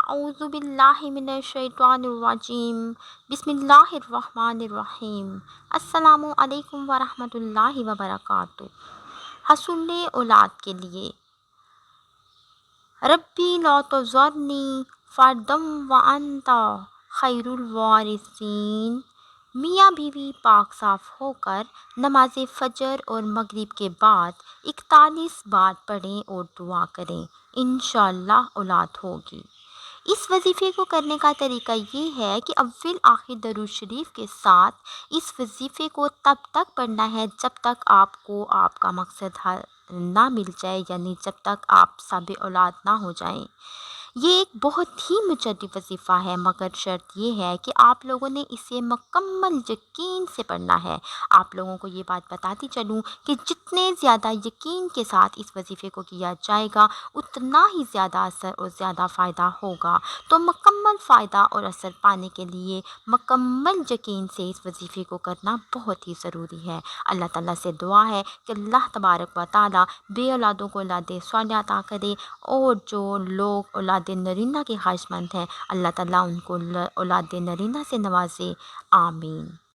अऊज़ु बिल्लाहि मिनश शैतानिर रजीम बिस्मिल्लाहिर रहमानिर रहीम अस्सलामु अलैकुम व रहमतुल्लाहि व बरकातुहू। हसूल औलाद के लिए रब्बी ला तज़रनी फ़र्दम व अंता खैरुल वारिसीन। मियाँ बीवी पाक साफ़ होकर नमाज फ़जर और मगरिब के बाद 41 बार पढ़ें और दुआ करें, इंशाअल्लाह औलाद होगी। इस वजीफ़े को करने का तरीका ये है कि अव्वल आखिर दरूद शरीफ के साथ इस वजीफ़े को तब तक पढ़ना है जब तक आपको आपका मकसद ना मिल जाए, यानी जब तक आप साबिर औलाद ना हो जाएं। ये एक बहुत ही मुजद्दिद वजीफ़ा है, मगर शर्त ये है कि आप लोगों ने इसे मुकम्मल यकीन से पढ़ना है। आप लोगों को ये बात बताती चलूँ कि जितने ज़्यादा यकीन के साथ इस वजीफ़े को किया जाएगा उतना ही ज़्यादा असर और ज़्यादा फ़ायदा होगा। तो मुकम्मल फ़ायदा और असर पाने के लिए मुकम्मल यकीन से इस वजीफ़े को करना बहुत ही ज़रूरी है। अल्लाह ताला से दुआ है कि अल्लाह तबारक व तआला बे औलादों को औलाद सालिहा अता करे, और जो लोग औलाद नरीना के ख्वाहिशमंद हैं अल्लाह ताला उनको औलाद नरीना से नवाजे। आमीन।